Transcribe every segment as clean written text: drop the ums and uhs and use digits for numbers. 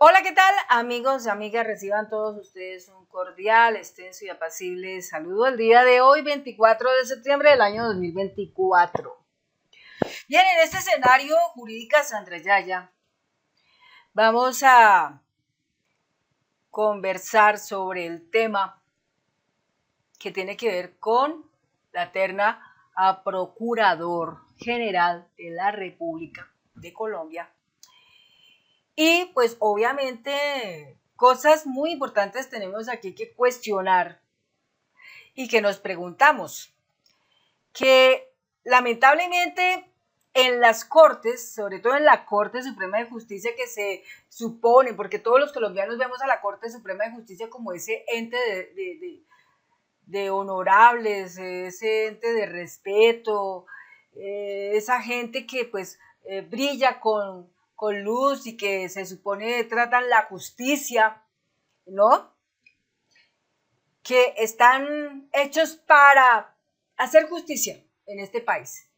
Hola, ¿qué tal, amigos y amigas? Reciban todos ustedes un cordial, extenso y apacible saludo el día de hoy, 24 de septiembre del año 2024. Bien, en este escenario jurídica Sandra Yaya, vamos a conversar sobre el tema que tiene que ver con la terna a Procurador General de la República de Colombia. Y pues obviamente cosas muy importantes tenemos aquí que cuestionar y que nos preguntamos. Que lamentablemente en las cortes, sobre todo en la Corte Suprema de Justicia que se supone, porque todos los colombianos vemos a la Corte Suprema de Justicia como ese ente de honorables, ese ente de respeto, esa gente que pues brilla con luz y que se supone tratan la justicia, ¿no? Que están hechos para hacer justicia en este país.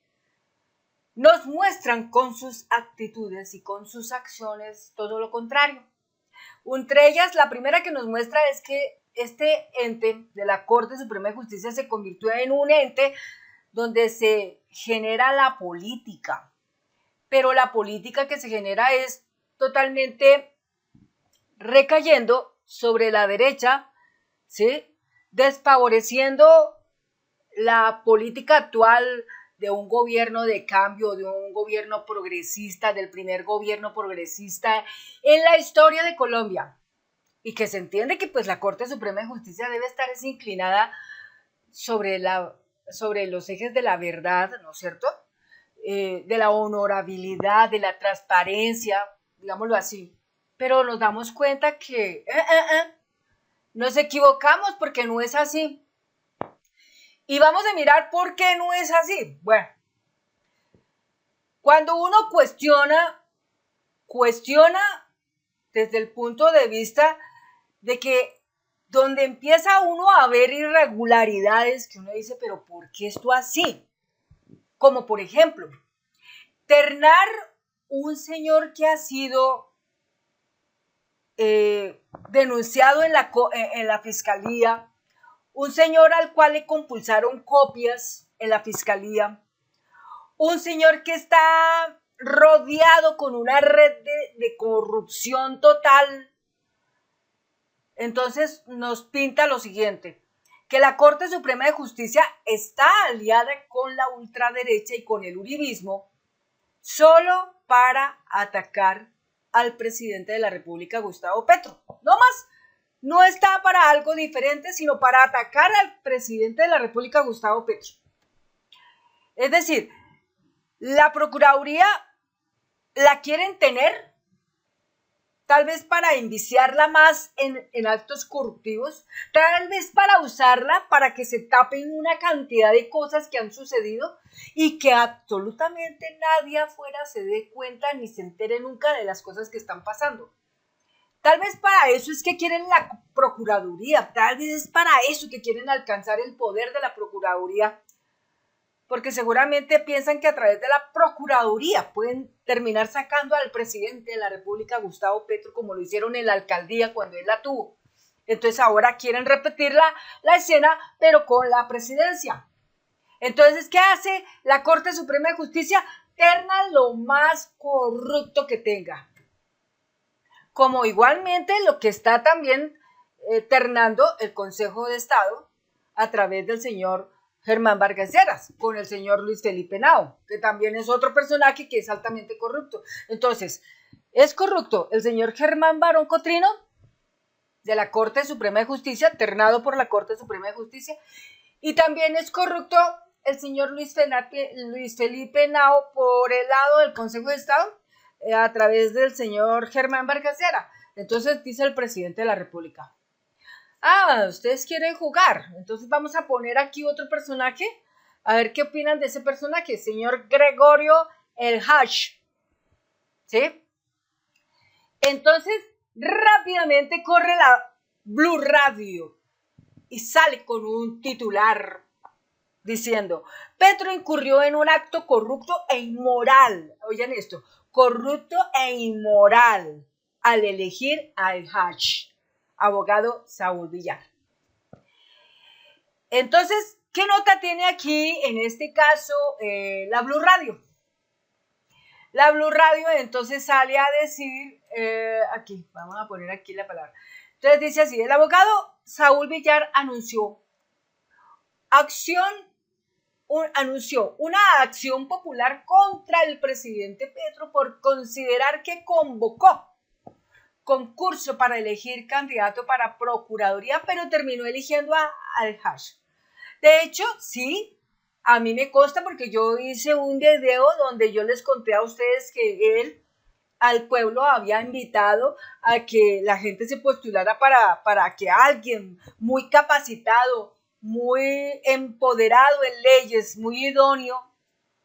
Nos muestran con sus actitudes y con sus acciones todo lo contrario. Entre ellas, la primera que nos muestra es que este ente de la Corte Suprema de Justicia se convirtió en un ente donde se genera la política, pero la política que se genera es totalmente recayendo sobre la derecha, ¿sí? Desfavoreciendo la política actual de un gobierno de cambio, de un gobierno progresista, del primer gobierno progresista en la historia de Colombia. Y que se entiende que pues la Corte Suprema de Justicia debe estar inclinada sobre, sobre los ejes de la verdad, ¿no es cierto? De la honorabilidad, de la transparencia, digámoslo así. Pero nos damos cuenta que nos equivocamos porque no es así. Y vamos a mirar por qué no es así. Bueno, cuando uno cuestiona desde el punto de vista de que donde empieza uno a ver irregularidades que uno dice, pero ¿por qué esto así? Como por ejemplo, ternar un señor que ha sido denunciado en la fiscalía, un señor al cual le compulsaron copias en la fiscalía, un señor que está rodeado con una red de corrupción total. Entonces nos pinta lo siguiente, que la Corte Suprema de Justicia está aliada con la ultraderecha y con el uribismo solo para atacar al presidente de la República, Gustavo Petro. No más, no está para algo diferente, sino para atacar al presidente de la República, Gustavo Petro. Es decir, la Procuraduría la quieren tener tal vez para enviciarla más en actos corruptivos, tal vez para usarla para que se tapen una cantidad de cosas que han sucedido y que absolutamente nadie afuera se dé cuenta ni se entere nunca de las cosas que están pasando. Tal vez para eso es que quieren la Procuraduría, tal vez es para eso que quieren alcanzar el poder de la Procuraduría, porque seguramente piensan que a través de la Procuraduría pueden terminar sacando al presidente de la República, Gustavo Petro, como lo hicieron en la alcaldía cuando él la tuvo. Entonces ahora quieren repetir la escena, pero con la presidencia. Entonces, ¿qué hace la Corte Suprema de Justicia? Terna lo más corrupto que tenga. Como igualmente lo que está también ternando el Consejo de Estado a través del señor Germán Vargas Lleras, con el señor Luis Felipe Nao, que también es otro personaje que es altamente corrupto. Entonces, es corrupto el señor Germán Barón Cotrino, de la Corte Suprema de Justicia, ternado por la Corte Suprema de Justicia, y también es corrupto el señor Luis Felipe Nao por el lado del Consejo de Estado, a través del señor Germán Vargas Lleras. Entonces, dice el presidente de la República, ustedes quieren jugar, entonces vamos a poner aquí otro personaje, a ver qué opinan de ese personaje, señor Gregorio El Hash, ¿sí? Entonces, rápidamente corre la Blue Radio y sale con un titular diciendo, Petro incurrió en un acto corrupto e inmoral, oigan esto, corrupto e inmoral, al elegir al Haj, abogado Saúl Villar. Entonces, ¿qué nota tiene aquí en este caso la Blue Radio? La Blue Radio entonces sale a decir, aquí, vamos a poner aquí la palabra. Entonces dice así, el abogado Saúl Villar anunció una acción popular contra el presidente Petro por considerar que convocó concurso para elegir candidato para procuraduría, pero terminó eligiendo al Haj. De hecho, sí, a mí me consta porque yo hice un video donde yo les conté a ustedes que él al pueblo había invitado a que la gente se postulara para que alguien muy capacitado, muy empoderado en leyes, muy idóneo,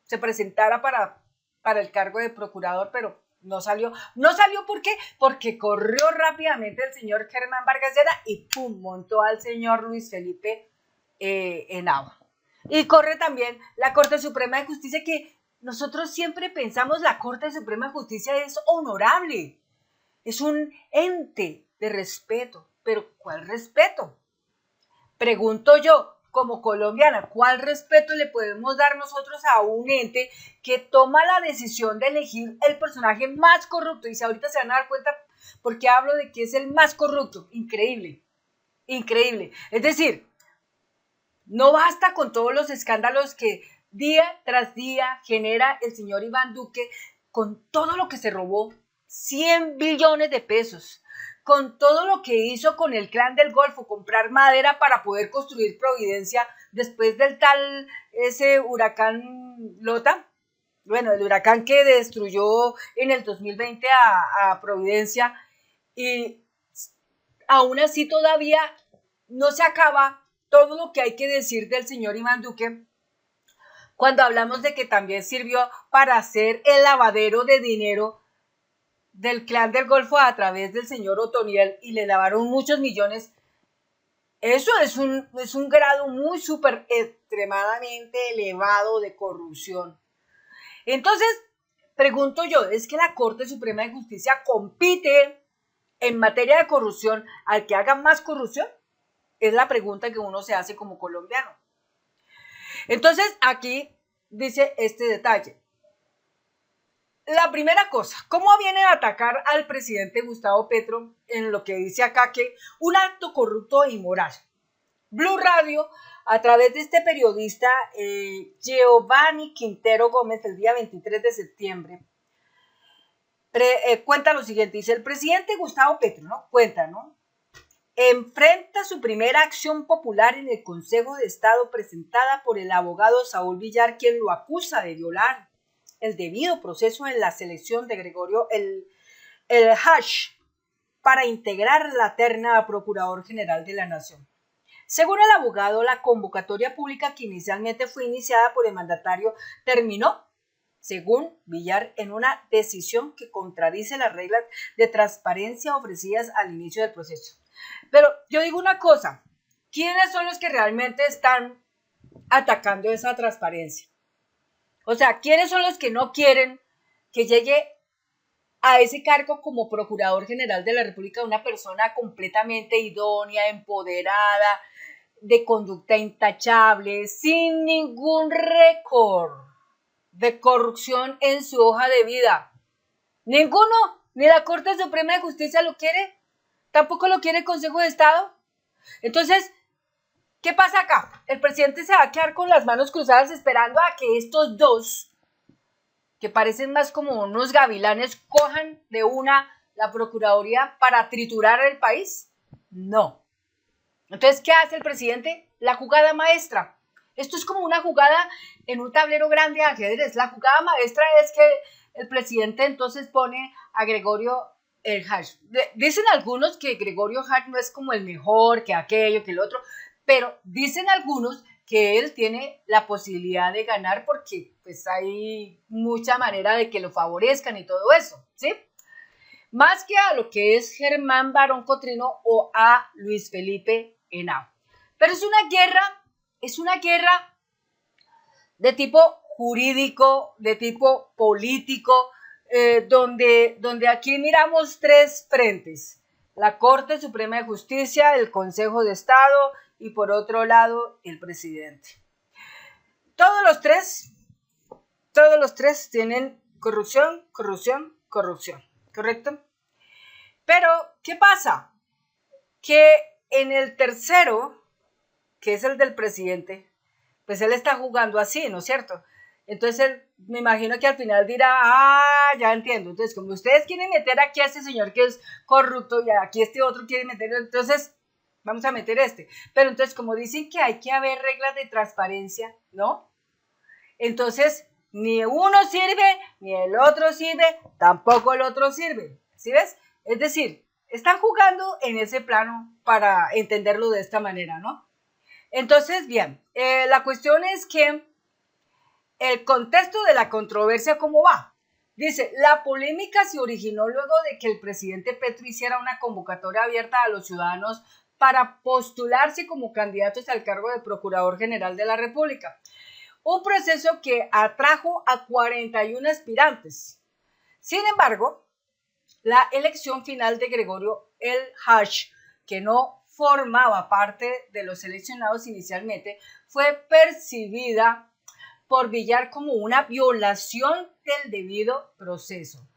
se presentara para el cargo de procurador, pero no salió. No salió, ¿por qué? Porque corrió rápidamente el señor Germán Vargas Lleras y ¡pum! Montó al señor Luis Felipe Henao. Y corre también la Corte Suprema de Justicia, que nosotros siempre pensamos la Corte Suprema de Justicia es honorable, es un ente de respeto, pero ¿cuál respeto? Pregunto yo, como colombiana, ¿cuál respeto le podemos dar nosotros a un ente que toma la decisión de elegir el personaje más corrupto? Y si ahorita se van a dar cuenta por qué hablo de que es el más corrupto. Increíble, increíble. Es decir, no basta con todos los escándalos que día tras día genera el señor Iván Duque, con todo lo que se robó, 100 billones de pesos, con todo lo que hizo con el Clan del Golfo, comprar madera para poder construir Providencia después del ese huracán Lota, bueno, el huracán que destruyó en el 2020 a Providencia, y aún así todavía no se acaba todo lo que hay que decir del señor Iván Duque, cuando hablamos de que también sirvió para hacer el lavadero de dinero del Clan del Golfo a través del señor Otoniel y le lavaron muchos millones. Eso es un grado muy súper extremadamente elevado de corrupción. Entonces, pregunto yo, ¿es que la Corte Suprema de Justicia compite en materia de corrupción al que haga más corrupción? Es la pregunta que uno se hace como colombiano. Entonces, aquí dice este detalle. La primera cosa, ¿cómo vienen a atacar al presidente Gustavo Petro en lo que dice acá que un acto corrupto e inmoral? Blue Radio, a través de este periodista Giovanni Quintero Gómez, el día 23 de septiembre, cuenta lo siguiente, dice, el presidente Gustavo Petro, ¿no? Cuenta, ¿no? Enfrenta su primera acción popular en el Consejo de Estado presentada por el abogado Saúl Villar, quien lo acusa de violar el debido proceso en la selección de Gregorio el Haj para integrar la terna a Procurador General de la Nación. Según el abogado, la convocatoria pública que inicialmente fue iniciada por el mandatario terminó, según Villar, en una decisión que contradice las reglas de transparencia ofrecidas al inicio del proceso. Pero yo digo una cosa, ¿quiénes son los que realmente están atacando esa transparencia? O sea, ¿quiénes son los que no quieren que llegue a ese cargo como Procurador General de la República una persona completamente idónea, empoderada, de conducta intachable, sin ningún récord de corrupción en su hoja de vida? Ninguno, ni la Corte Suprema de Justicia lo quiere, tampoco lo quiere el Consejo de Estado. Entonces, ¿qué pasa acá? El presidente se va a quedar con las manos cruzadas esperando a que estos dos, que parecen más como unos gavilanes, cojan de una la Procuraduría para triturar el país. No. Entonces, ¿qué hace el presidente? La jugada maestra. Esto es como una jugada en un tablero grande de ajedrez. La jugada maestra es que el presidente entonces pone a Gregorio el Haj. Dicen algunos que Gregorio Haj no es como el mejor, que aquello, que el otro, pero dicen algunos que él tiene la posibilidad de ganar porque pues hay mucha manera de que lo favorezcan y todo eso, ¿sí? Más que a lo que es Germán Barón Cotrino o a Luis Felipe Henao. Pero es una guerra de tipo jurídico, de tipo político, donde aquí miramos tres frentes: la Corte Suprema de Justicia, el Consejo de Estado y por otro lado el presidente. Todos los tres tienen corrupción, corrupción, corrupción, ¿correcto? Pero, ¿qué pasa? Que en el tercero, que es el del presidente, pues él está jugando así, ¿no es cierto? Entonces él, me imagino que al final dirá, ya entiendo. Entonces, como ustedes quieren meter aquí a este señor que es corrupto y aquí este otro quiere meter, entonces vamos a meter este. Pero entonces, como dicen que hay que haber reglas de transparencia, ¿no? Entonces, ni uno sirve, ni el otro sirve, tampoco el otro sirve. ¿Sí ves? Es decir, están jugando en ese plano para entenderlo de esta manera, ¿no? Entonces, bien, la cuestión es que el contexto de la controversia, ¿cómo va? Dice, la polémica se originó luego de que el presidente Petro hiciera una convocatoria abierta a los ciudadanos para postularse como candidatos al cargo de Procurador General de la República. Un proceso que atrajo a 41 aspirantes. Sin embargo, la elección final de Gregorio El Hach, que no formaba parte de los seleccionados inicialmente, fue percibida por Villar como una violación del debido proceso.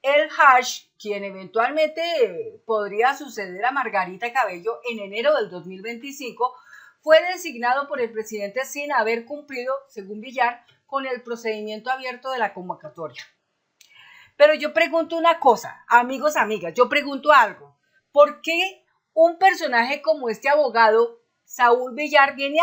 El Hach, quien eventualmente podría suceder a Margarita Cabello en enero del 2025, fue designado por el presidente sin haber cumplido, según Villar, con el procedimiento abierto de la convocatoria. Pero yo pregunto una cosa, amigos, amigas, yo pregunto algo. ¿Por qué un personaje como este abogado, Saúl Villar, viene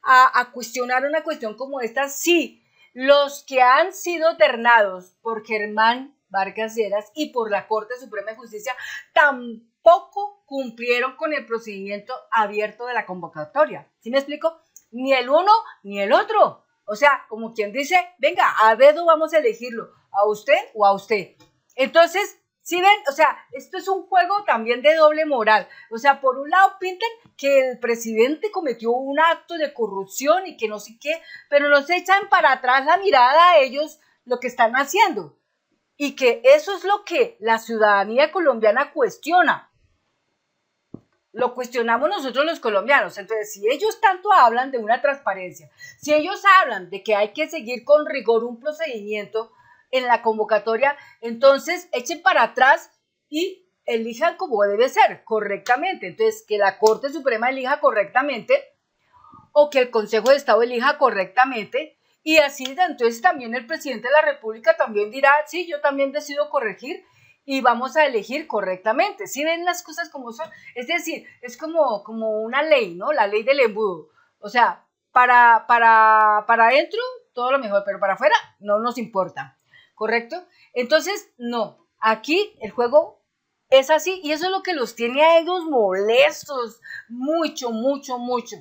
a cuestionar una cuestión como esta? Sí, los que han sido ternados por Germán Vargas Lleras y por la Corte Suprema de Justicia tampoco cumplieron con el procedimiento abierto de la convocatoria. ¿Sí me explico? Ni el uno ni el otro. O sea, como quien dice, venga, a dedo vamos a elegirlo, a usted o a usted. Entonces, ¿sí ven? O sea, esto es un juego también de doble moral. O sea, por un lado pintan que el presidente cometió un acto de corrupción y que no sé qué, pero nos echan para atrás la mirada a ellos lo que están haciendo. Y que eso es lo que la ciudadanía colombiana cuestiona. Lo cuestionamos nosotros los colombianos. Entonces, si ellos tanto hablan de una transparencia, si ellos hablan de que hay que seguir con rigor un procedimiento en la convocatoria, entonces echen para atrás y elijan como debe ser, correctamente. Entonces, que la Corte Suprema elija correctamente o que el Consejo de Estado elija correctamente, y así entonces también el presidente de la República también dirá, sí, yo también decido corregir y vamos a elegir correctamente. ¿Sí ven las cosas como son? Es decir, es como una ley, ¿no? La ley del embudo. O sea, para adentro todo lo mejor, pero para afuera no nos importa, ¿correcto? Entonces, no, aquí el juego es así y eso es lo que los tiene a ellos molestos, mucho, mucho, mucho,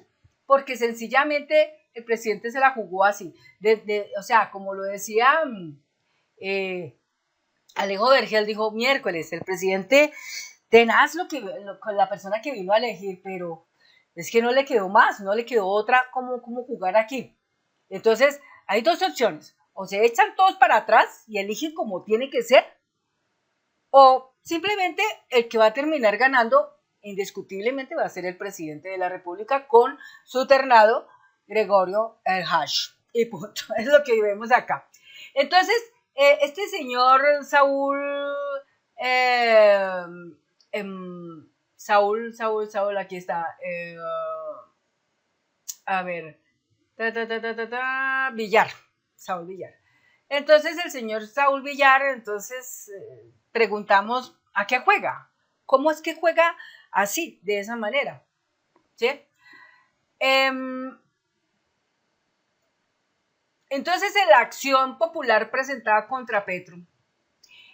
porque sencillamente el presidente se la jugó así, o sea, como lo decía Alejo Vergel, dijo miércoles, el presidente tenaz con la persona que vino a elegir, pero es que no le quedó más, no le quedó otra como jugar aquí. Entonces, hay dos opciones, o se echan todos para atrás y eligen como tiene que ser, o simplemente el que va a terminar ganando indiscutiblemente va a ser el presidente de la República con su ternado Gregorio El Hach. Y punto, es lo que vemos acá. Entonces, este señor Saúl, Saúl, aquí está, a ver, Villar, Saúl Villar. Entonces el señor Saúl Villar, entonces preguntamos, ¿a qué juega? ¿Cómo es que juega así, de esa manera? ¿Sí? Entonces, en la acción popular presentada contra Petro,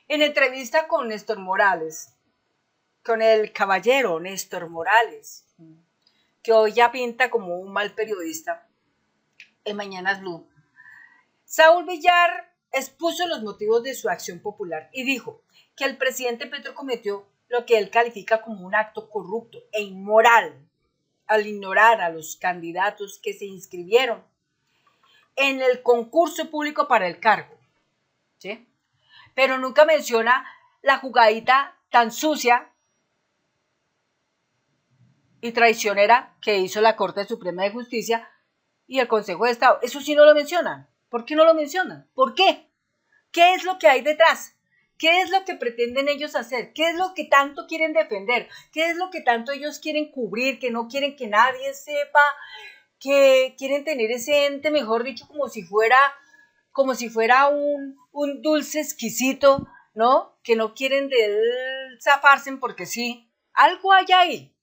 en entrevista con Néstor Morales, con el caballero Néstor Morales, que hoy ya pinta como un mal periodista en Mañanas Blue, Saúl Villar expuso los motivos de su acción popular y dijo que el presidente Petro cometió lo que él califica como un acto corrupto e inmoral al ignorar a los candidatos que se inscribieron en el concurso público para el cargo, ¿sí? pero nunca menciona la jugadita tan sucia y traicionera que hizo la Corte Suprema de Justicia y el Consejo de Estado. Eso sí no lo mencionan. ¿Por qué no lo mencionan? ¿Por qué? ¿Qué es lo que hay detrás? ¿Qué es lo que pretenden ellos hacer? ¿Qué es lo que tanto quieren defender? ¿Qué es lo que tanto ellos quieren cubrir? Que no quieren que nadie sepa, que quieren tener ese ente, mejor dicho, como si fuera un dulce exquisito, ¿no? Que no quieren de él zafarse porque sí. Algo hay ahí.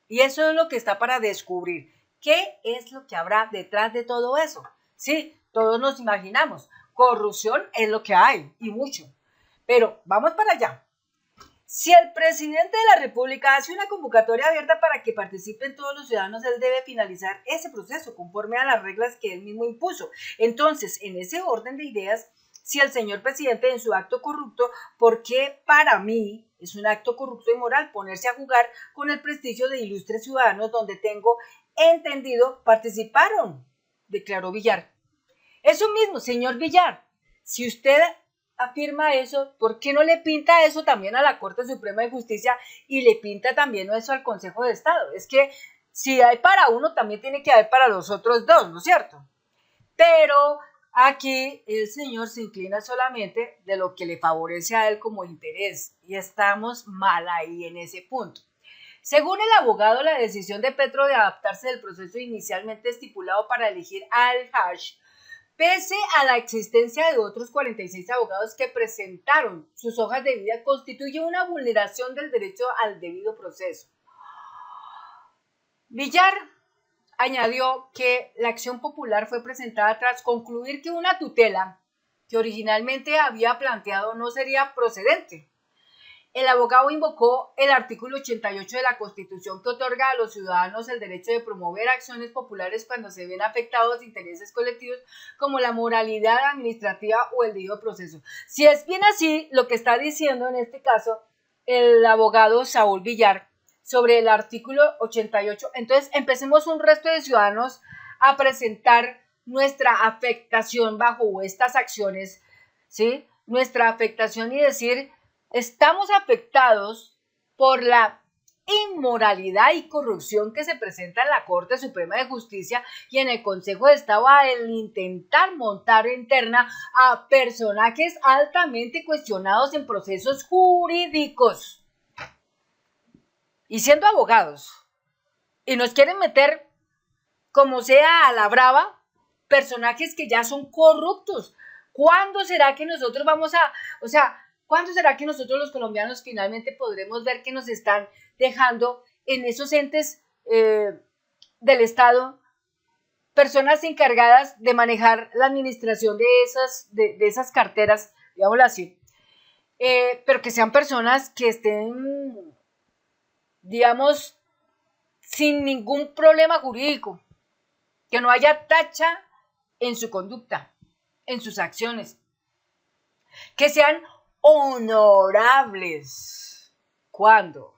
Y eso es lo que está para descubrir. ¿Qué es lo que habrá detrás de todo eso? Sí, todos nos imaginamos. Corrupción es lo que hay, y mucho. Pero vamos para allá. Si el presidente de la República hace una convocatoria abierta para que participen todos los ciudadanos, él debe finalizar ese proceso conforme a las reglas que él mismo impuso. Entonces, en ese orden de ideas, si el señor presidente en su acto corrupto, porque para mí es un acto corrupto y moral ponerse a jugar con el prestigio de ilustres ciudadanos donde tengo entendido participaron, declaró Villar. Eso mismo, señor Villar, si usted afirma eso, ¿por qué no le pinta eso también a la Corte Suprema de Justicia y le pinta también eso al Consejo de Estado? Es que si hay para uno, también tiene que haber para los otros dos, ¿no es cierto? Pero aquí el señor se inclina solamente de lo que le favorece a él como interés y estamos mal ahí en ese punto. Según el abogado, la decisión de Petro de adaptarse del proceso inicialmente estipulado para elegir al Hajj, pese a la existencia de otros 46 abogados que presentaron sus hojas de vida, constituye una vulneración del derecho al debido proceso. Villar añadió que la acción popular fue presentada tras concluir que una tutela que originalmente había planteado no sería procedente. El abogado invocó el artículo 88 de la Constitución que otorga a los ciudadanos el derecho de promover acciones populares cuando se ven afectados intereses colectivos como la moralidad administrativa o el debido proceso. Si es bien así lo que está diciendo en este caso el abogado Saúl Villar sobre el artículo 88, entonces empecemos un resto de ciudadanos a presentar nuestra afectación bajo estas acciones, ¿sí? Nuestra afectación y decir: estamos afectados por la inmoralidad y corrupción que se presenta en la Corte Suprema de Justicia y en el Consejo de Estado al intentar montar interna a personajes altamente cuestionados en procesos jurídicos. Y siendo abogados, y nos quieren meter, como sea a la brava, personajes que ya son corruptos. ¿Cuándo será que nosotros ¿cuándo será que nosotros los colombianos finalmente podremos ver que nos están dejando en esos entes del Estado personas encargadas de manejar la administración de esas carteras, digámoslo así, pero que sean personas que estén, digamos, sin ningún problema jurídico, que no haya tacha en su conducta, en sus acciones, que sean honorables? ¿Cuándo?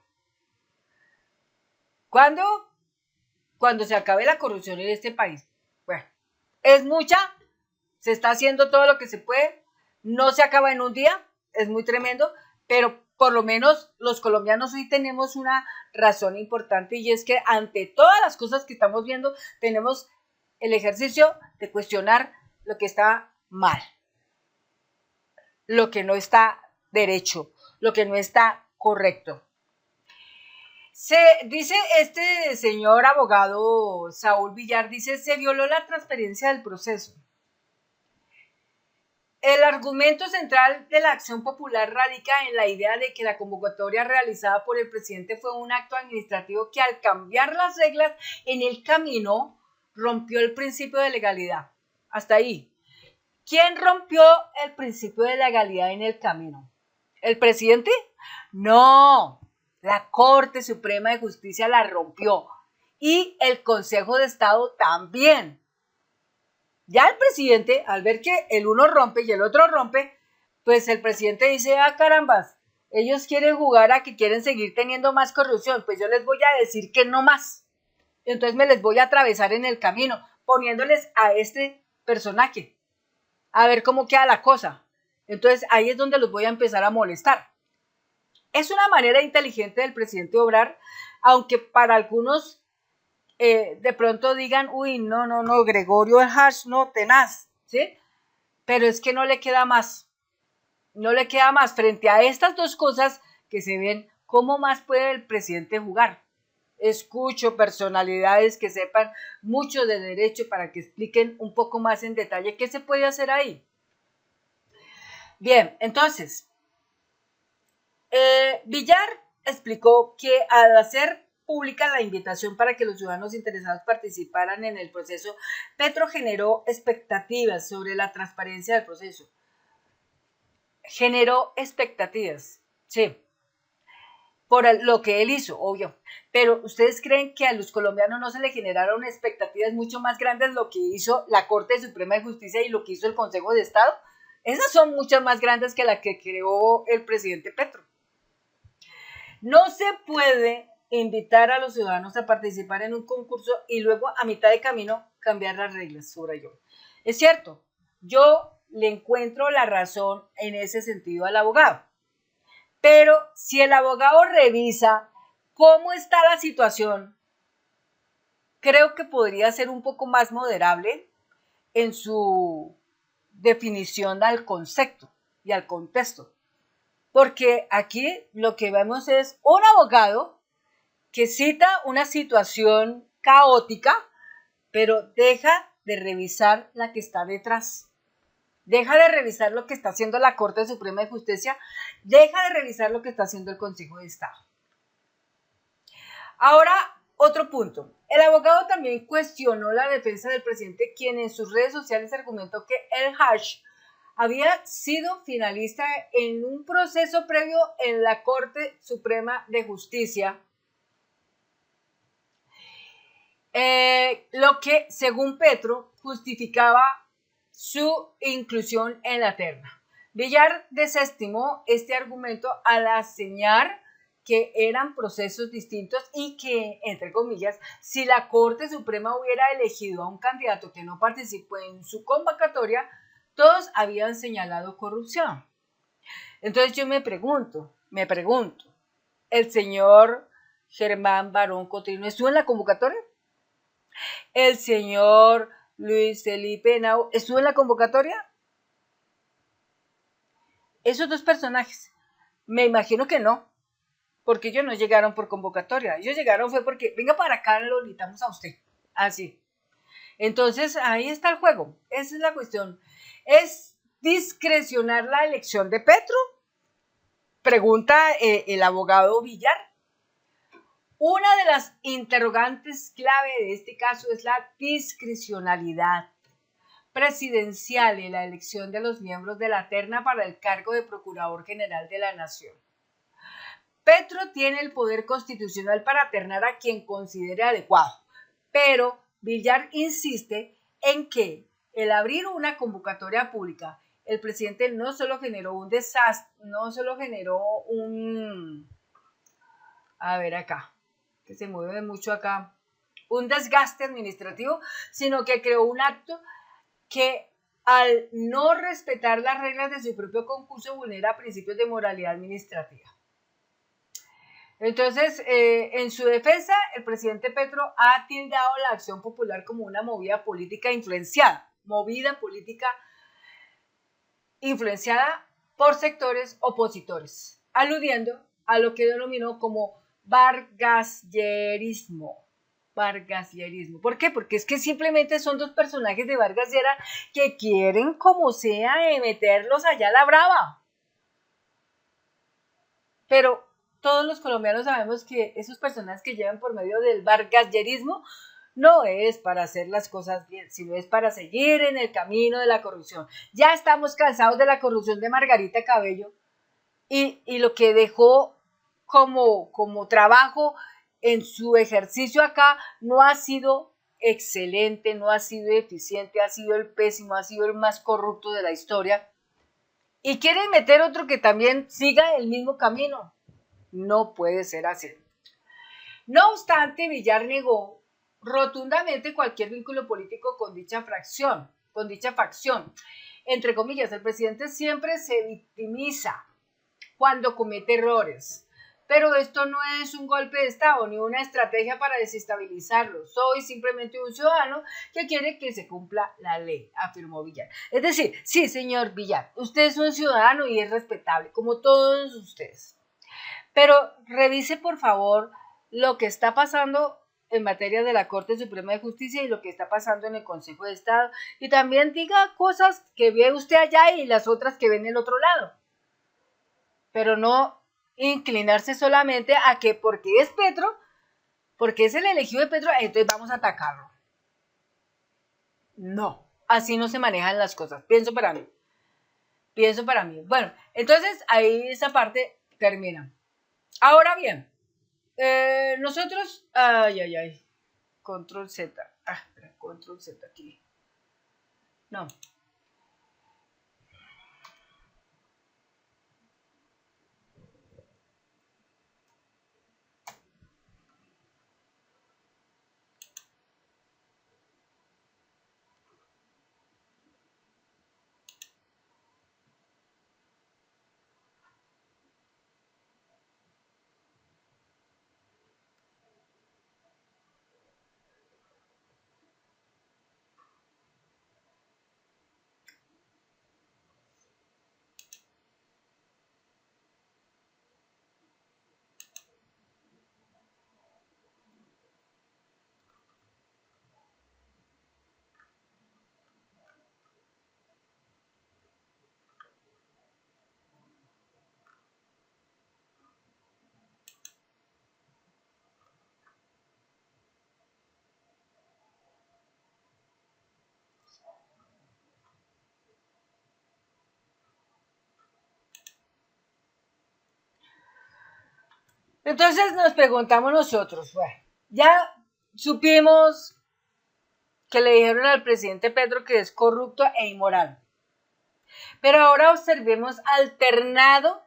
¿Cuándo? Cuando se acabe la corrupción en este país. Bueno, es mucha, se está haciendo todo lo que se puede, no se acaba en un día, es muy tremendo, pero por lo menos los colombianos hoy tenemos una razón importante y es que ante todas las cosas que estamos viendo, tenemos el ejercicio de cuestionar lo que está mal, lo que no está derecho, lo que no está correcto. Se dice este señor abogado Saúl Villar, dice: se violó la transparencia del proceso. El argumento central de la acción popular radica en la idea de que la convocatoria realizada por el presidente fue un acto administrativo que al cambiar las reglas en el camino rompió el principio de legalidad. Hasta ahí. ¿Quién rompió el principio de legalidad en el camino? ¿El presidente? No, la Corte Suprema de Justicia la rompió y el Consejo de Estado también. Ya el presidente, al ver que el uno rompe y el otro rompe, pues el presidente dice: ah, carambas, ellos quieren jugar a que quieren seguir teniendo más corrupción, pues yo les voy a decir que no más. Entonces me les voy a atravesar en el camino, poniéndoles a este personaje, a ver cómo queda la cosa. Entonces ahí es donde los voy a empezar a molestar. Es una manera inteligente del presidente de obrar, aunque para algunos de pronto digan, uy, no, Gregorio el Hash, no, tenaz, ¿sí? Pero es que no le queda más, frente a estas dos cosas que se ven, ¿cómo más puede el presidente jugar? Escucho personalidades que sepan mucho de derecho para que expliquen un poco más en detalle qué se puede hacer ahí. Bien, entonces, Villar explicó que al hacer pública la invitación para que los ciudadanos interesados participaran en el proceso, Petro generó expectativas sobre la transparencia del proceso. Generó expectativas, sí, por lo que él hizo, obvio. Pero ¿ustedes creen que a los colombianos no se le generaron expectativas mucho más grandes lo que hizo la Corte Suprema de Justicia y lo que hizo el Consejo de Estado? Esas son muchas más grandes que la que creó el presidente Petro. No se puede invitar a los ciudadanos a participar en un concurso y luego a mitad de camino cambiar las reglas, subrayo. Es cierto, yo le encuentro la razón en ese sentido al abogado. Pero si el abogado revisa cómo está la situación, creo que podría ser un poco más moderable en su definición al concepto y al contexto. Porque aquí lo que vemos es un abogado que cita una situación caótica, pero deja de revisar la que está detrás. Deja de revisar lo que está haciendo la Corte Suprema de Justicia, deja de revisar lo que está haciendo el Consejo de Estado. Ahora, otro punto. El abogado también cuestionó la defensa del presidente, quien en sus redes sociales argumentó que el Hash había sido finalista en un proceso previo en la Corte Suprema de Justicia, lo que, según Petro, justificaba su inclusión en la terna. Villar desestimó este argumento al señalar que eran procesos distintos y que, entre comillas, si la Corte Suprema hubiera elegido a un candidato que no participó en su convocatoria, todos habían señalado corrupción. Entonces yo me pregunto, ¿el señor Germán Barón Cotrino estuvo en la convocatoria? ¿El señor Luis Felipe Henao estuvo en la convocatoria? Esos dos personajes, me imagino que no, porque ellos no llegaron por convocatoria, ellos llegaron fue porque, venga para acá, lo invitamos a usted, así. Entonces, ahí está el juego, esa es la cuestión. ¿Es discrecionar la elección de Petro? Pregunta el abogado Villar. Una de las interrogantes clave de este caso es la discrecionalidad presidencial en la elección de los miembros de la terna para el cargo de Procurador General de la Nación. Petro tiene el poder constitucional para ternar a quien considere adecuado, pero Villar insiste en que el abrir una convocatoria pública, el presidente no solo generó un desastre, no solo generó que se mueve mucho acá, un desgaste administrativo, sino que creó un acto que al no respetar las reglas de su propio concurso vulnera principios de moralidad administrativa. Entonces, en su defensa, el presidente Petro ha tildado la acción popular como una movida política influenciada por sectores opositores, aludiendo a lo que denominó como vargasierismo. ¿Por qué? Porque es que simplemente son dos personajes de Vargas Llera que quieren como sea meterlos allá a la brava. Pero todos los colombianos sabemos que esos personajes que llevan por medio del vargasierismo no es para hacer las cosas bien, sino es para seguir en el camino de la corrupción. Ya estamos cansados de la corrupción de Margarita Cabello y lo que dejó como trabajo en su ejercicio acá no ha sido excelente, no ha sido eficiente, ha sido el pésimo, ha sido el más corrupto de la historia. Y quieren meter otro que también siga el mismo camino. No puede ser así. No obstante, Villar negó rotundamente cualquier vínculo político con dicha facción. entre comillas, el presidente siempre se victimiza cuando comete errores. Pero esto no es un golpe de Estado ni una estrategia para desestabilizarlo. Soy simplemente un ciudadano que quiere que se cumpla la ley, afirmó Villar. Es decir, sí, señor Villar, usted es un ciudadano y es respetable, como todos ustedes. Pero revise, por favor, lo que está pasando en materia de la Corte Suprema de Justicia y lo que está pasando en el Consejo de Estado. Y también diga cosas que ve usted allá y las otras que ve en el otro lado. Pero no inclinarse solamente a que porque es Petro, porque es el elegido de Petro, entonces vamos a atacarlo. No, así no se manejan las cosas, pienso para mí. Bueno, entonces ahí esa parte termina. Ahora bien, nosotros, control Z, espera, control Z aquí. No. Entonces nos preguntamos nosotros, bueno, ya supimos que le dijeron al presidente Petro que es corrupto e inmoral. Pero ahora observemos al ternado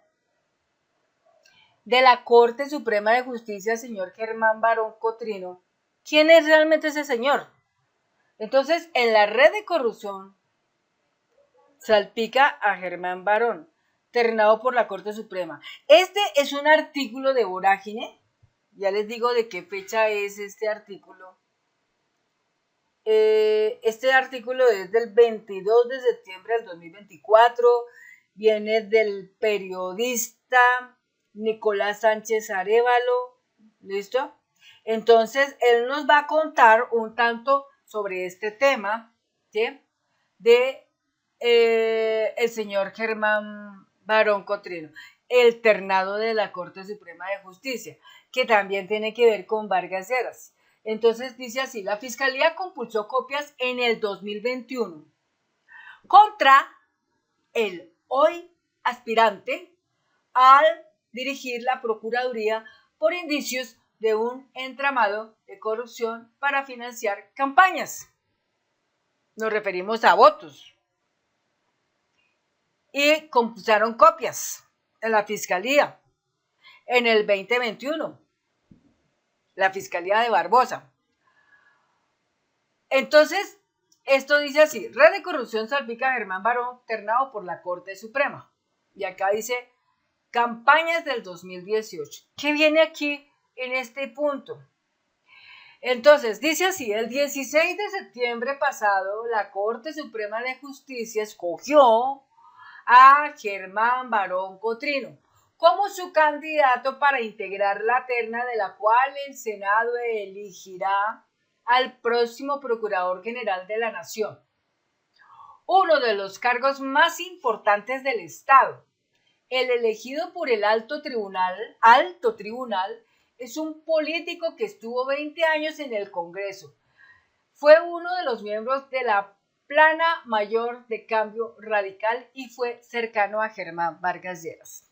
de la Corte Suprema de Justicia, señor Germán Barón Cotrino. ¿Quién es realmente ese señor? Entonces, en la red de corrupción salpica a Germán Barón, ternado por la Corte Suprema. Este es un artículo de Vorágine. Ya les digo de qué fecha es este artículo. Este artículo es del 22 de septiembre del 2024. Viene del periodista Nicolás Sánchez Arévalo. ¿Listo? Entonces, él nos va a contar un tanto sobre este tema, ¿sí? De el señor Germán Barón Cotrino, el ternado de la Corte Suprema de Justicia, que también tiene que ver con Vargas Lleras. Entonces dice así: la Fiscalía compulsó copias en el 2021 contra el hoy aspirante al dirigir la Procuraduría por indicios de un entramado de corrupción para financiar campañas. Nos referimos a votos. Y compulsaron copias en la Fiscalía en el 2021, la Fiscalía de Barbosa. Entonces, esto dice así: red de corrupción salpica a Germán Barón, ternado por la Corte Suprema. Y acá dice campañas del 2018. ¿Qué viene aquí en este punto? Entonces, dice así: el 16 de septiembre pasado, la Corte Suprema de Justicia escogió a Germán Barón Cotrino como su candidato para integrar la terna de la cual el Senado elegirá al próximo Procurador General de la Nación, uno de los cargos más importantes del Estado. El elegido por el alto tribunal, es un político que estuvo 20 años en el Congreso. Fue uno de los miembros de la Plana Mayor de Cambio Radical y fue cercano a Germán Vargas Lleras.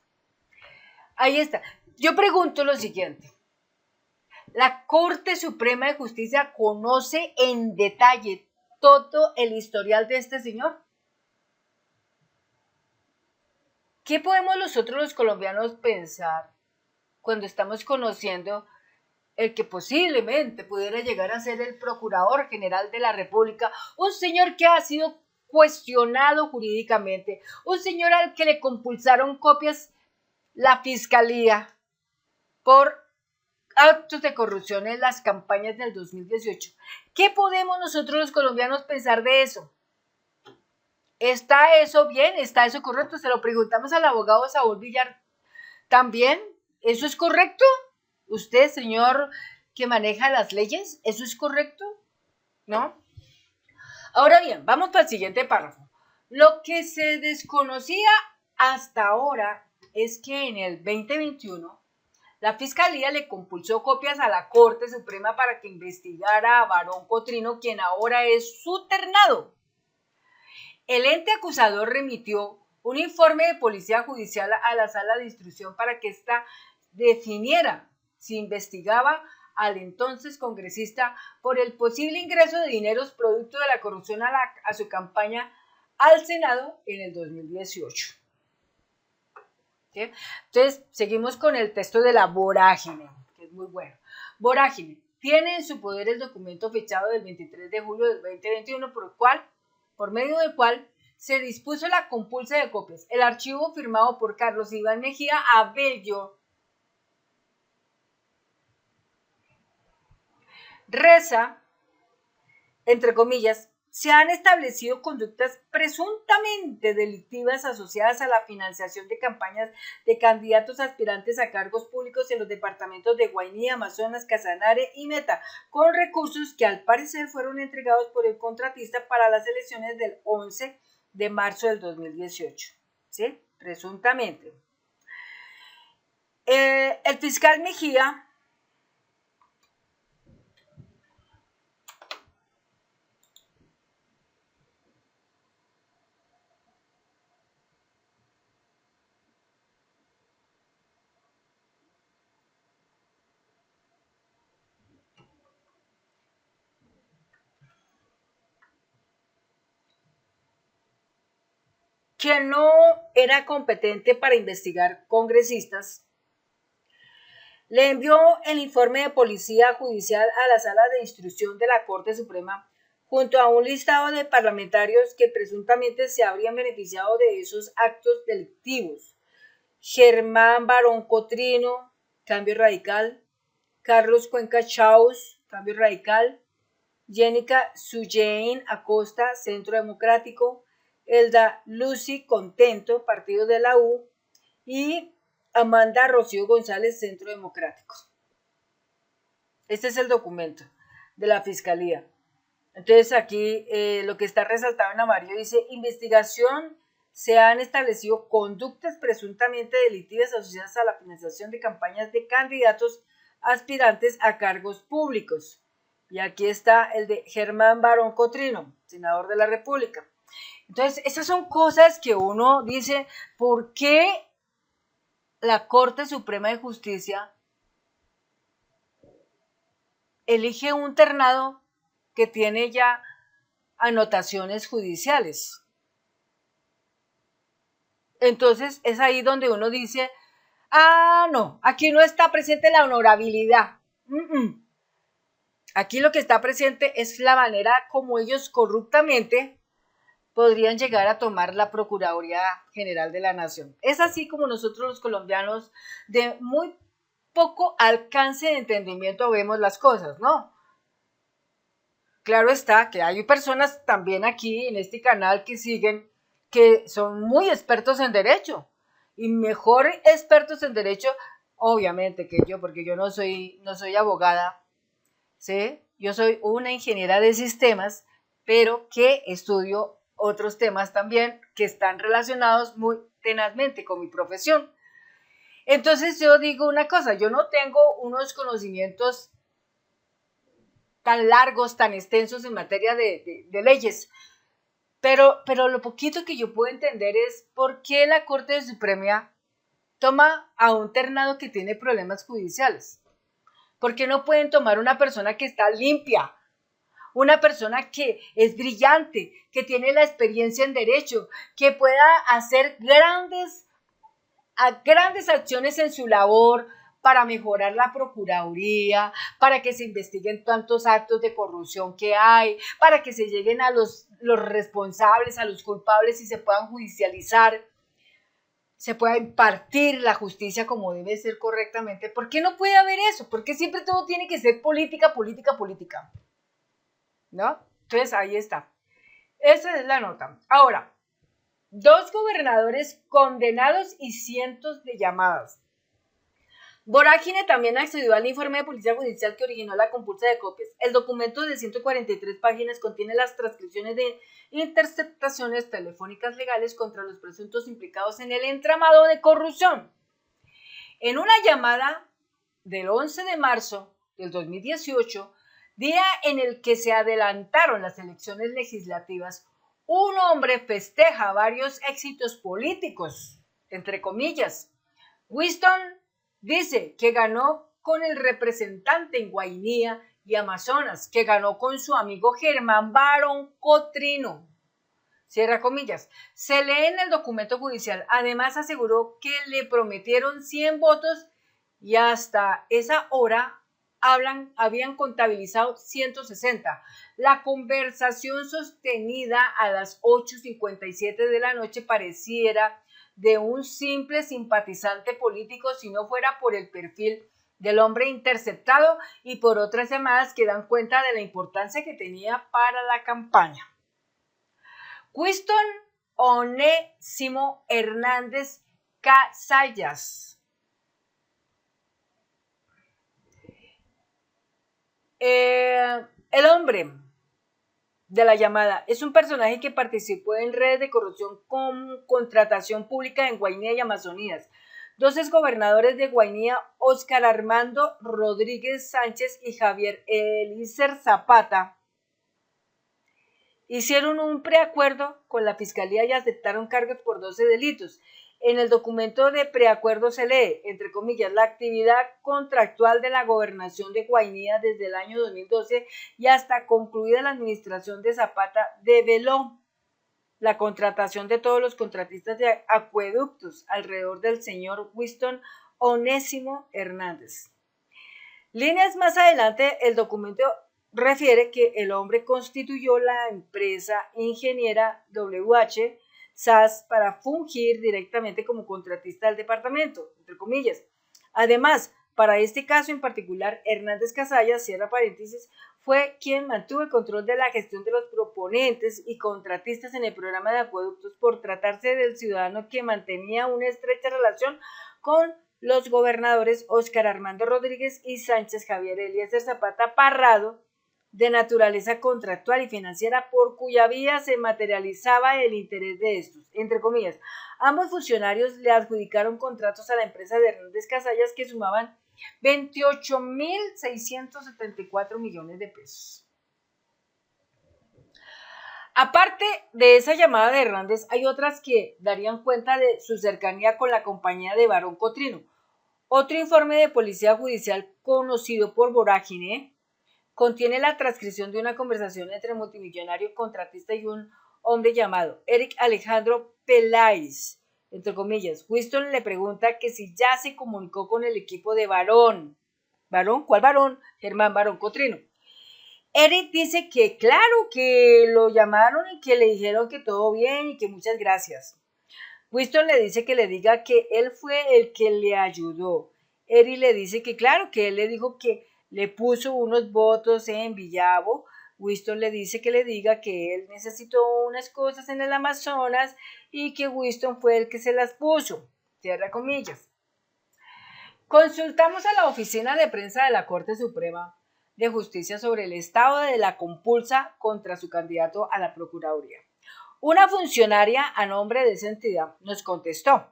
Ahí está. Yo pregunto lo siguiente: ¿la Corte Suprema de Justicia conoce en detalle todo el historial de este señor? ¿Qué podemos nosotros los colombianos pensar cuando estamos conociendo el que posiblemente pudiera llegar a ser el Procurador General de la República, un señor que ha sido cuestionado jurídicamente, un señor al que le compulsaron copias la fiscalía por actos de corrupción en las campañas del 2018. ¿Qué podemos nosotros los colombianos pensar de eso? ¿Está eso bien? ¿Está eso correcto? Se lo preguntamos al abogado Saúl Villar también. ¿Eso es correcto? Usted, señor que maneja las leyes, ¿eso es correcto? ¿No? Ahora bien, vamos para el siguiente párrafo. Lo que se desconocía hasta ahora es que en el 2021 la Fiscalía le compulsó copias a la Corte Suprema para que investigara a Barón Cotrino, quien ahora es su ternado. El ente acusador remitió un informe de policía judicial a la sala de instrucción para que ésta definiera si investigaba al entonces congresista por el posible ingreso de dineros producto de la corrupción a su campaña al Senado en el 2018. ¿Sí? Entonces, seguimos con el texto de la vorágine, que es muy bueno. Vorágine. Tiene en su poder el documento fechado del 23 de julio del 2021 por medio del cual se dispuso la compulsa de copias. El archivo firmado por Carlos Iván Mejía Abello reza, entre comillas, se han establecido conductas presuntamente delictivas asociadas a la financiación de campañas de candidatos aspirantes a cargos públicos en los departamentos de Guainía, Amazonas, Casanare y Meta, con recursos que al parecer fueron entregados por el contratista para las elecciones del 11 de marzo del 2018. ¿Sí? Presuntamente. El fiscal Mejía que no era competente para investigar congresistas, le envió el informe de policía judicial a la sala de instrucción de la Corte Suprema junto a un listado de parlamentarios que presuntamente se habrían beneficiado de esos actos delictivos. Germán Barón Cotrino, Cambio Radical; Carlos Cuenca Chaus, Cambio Radical; Jenica Suyein Acosta, Centro Democrático; Elda Lucy Contento, Partido de la U; y Amanda Rocío González, Centro Democrático. Este es el documento de la Fiscalía. Entonces aquí lo que está resaltado en amarillo dice: investigación, se han establecido conductas presuntamente delictivas asociadas a la financiación de campañas de candidatos aspirantes a cargos públicos. Y aquí está el de Germán Barón Cotrino, senador de la República. Entonces, esas son cosas que uno dice, ¿por qué la Corte Suprema de Justicia elige un ternado que tiene ya anotaciones judiciales? Entonces, es ahí donde uno dice, no, aquí no está presente la honorabilidad. Aquí lo que está presente es la manera como ellos corruptamente podrían llegar a tomar la Procuraduría General de la Nación. Es así como nosotros los colombianos de muy poco alcance de entendimiento vemos las cosas, ¿no? Claro está que hay personas también aquí en este canal que siguen, que son muy expertos en derecho, y mejor expertos en derecho, obviamente, que yo, porque yo no soy abogada, ¿sí? Yo soy una ingeniera de sistemas, pero que estudio otros temas también que están relacionados muy tenazmente con mi profesión. Entonces yo digo una cosa, yo no tengo unos conocimientos tan largos, tan extensos en materia de leyes, pero lo poquito que yo puedo entender es por qué la Corte Suprema toma a un ternado que tiene problemas judiciales. ¿Por qué no pueden tomar una persona que está limpia? Una persona que es brillante, que tiene la experiencia en derecho, que pueda hacer grandes acciones en su labor para mejorar la Procuraduría, para que se investiguen tantos actos de corrupción que hay, para que se lleguen a los responsables, a los culpables y se puedan judicializar, se pueda impartir la justicia como debe ser correctamente. ¿Por qué no puede haber eso? ¿Por qué siempre todo tiene que ser política, política, política? ¿No? Entonces ahí está. Esa es la nota. Ahora, 2 gobernadores condenados y cientos de llamadas. Vorágine también accedió al informe de Policía Judicial que originó la compulsa de copias. El documento de 143 páginas contiene las transcripciones de interceptaciones telefónicas legales contra los presuntos implicados en el entramado de corrupción. En una llamada del 11 de marzo del 2018, día en el que se adelantaron las elecciones legislativas, un hombre festeja varios éxitos políticos, entre comillas. Winston dice que ganó con el representante en Guainía y Amazonas, que ganó con su amigo Germán Barón Cotrino. Cierra comillas. Se lee en el documento judicial. Además aseguró que le prometieron 100 votos y hasta esa hora habían contabilizado 160. La conversación sostenida a las 8:57 de la noche pareciera de un simple simpatizante político si no fuera por el perfil del hombre interceptado y por otras llamadas que dan cuenta de la importancia que tenía para la campaña. Winston Onésimo Hernández Casallas. El hombre de la llamada es un personaje que participó en redes de corrupción con contratación pública en Guainía y Amazonías. 2 exgobernadores de Guainía, Óscar Armando Rodríguez Sánchez y Javier Elícer Zapata, hicieron un preacuerdo con la Fiscalía y aceptaron cargos por 12 delitos. En el documento de preacuerdo se lee, entre comillas, la actividad contractual de la gobernación de Guainía desde el año 2012 y hasta concluida la administración de Zapata develó la contratación de todos los contratistas de acueductos alrededor del señor Winston Onésimo Hernández. Líneas más adelante, el documento refiere que el hombre constituyó la empresa ingeniera WH SAS para fungir directamente como contratista del departamento, entre comillas. Además, para este caso en particular, Hernández Casallas, cierra paréntesis, fue quien mantuvo el control de la gestión de los proponentes y contratistas en el programa de acueductos por tratarse del ciudadano que mantenía una estrecha relación con los gobernadores Óscar Armando Rodríguez y Sánchez Javier Elícer Zapata Parrado, de naturaleza contractual y financiera, por cuya vía se materializaba el interés de estos. Entre comillas, ambos funcionarios le adjudicaron contratos a la empresa de Hernández Casallas que sumaban 28.674 millones de pesos. Aparte de esa llamada de Hernández, hay otras que darían cuenta de su cercanía con la compañía de Barón Cotrino. Otro informe de Policía Judicial conocido por Vorágine contiene la transcripción de una conversación entre multimillonario contratista y un hombre llamado Eric Alejandro Peláez, entre comillas. Winston le pregunta que si ya se comunicó con el equipo de Barón. ¿Barón? ¿Cuál Barón? Germán Barón Cotrino. Eric dice que claro, que lo llamaron y que le dijeron que todo bien y que muchas gracias. Winston le dice que le diga que él fue el que le ayudó. Eric le dice que claro, que él le dijo que le puso unos votos en Villavo. Winston le dice que le diga que él necesitó unas cosas en el Amazonas y que Winston fue el que se las puso. Cierra comillas. Consultamos a la oficina de prensa de la Corte Suprema de Justicia sobre el estado de la compulsa contra su candidato a la Procuraduría. Una funcionaria a nombre de esa entidad nos contestó,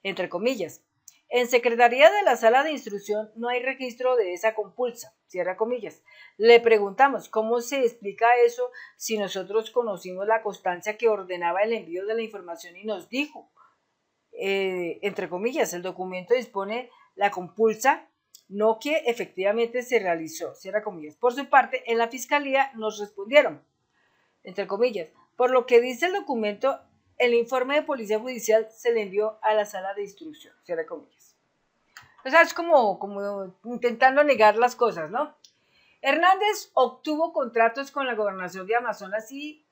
entre comillas, en Secretaría de la Sala de Instrucción no hay registro de esa compulsa, cierra comillas. Le preguntamos cómo se explica eso si nosotros conocimos la constancia que ordenaba el envío de la información y nos dijo, entre comillas, el documento dispone la compulsa, no que efectivamente se realizó, cierra comillas. Por su parte, en la Fiscalía nos respondieron, entre comillas, por lo que dice el documento, el informe de Policía Judicial se le envió a la Sala de Instrucción, cierra comillas. O sea, es como intentando negar las cosas, ¿no? Hernández obtuvo contratos con la gobernación de Amazonas y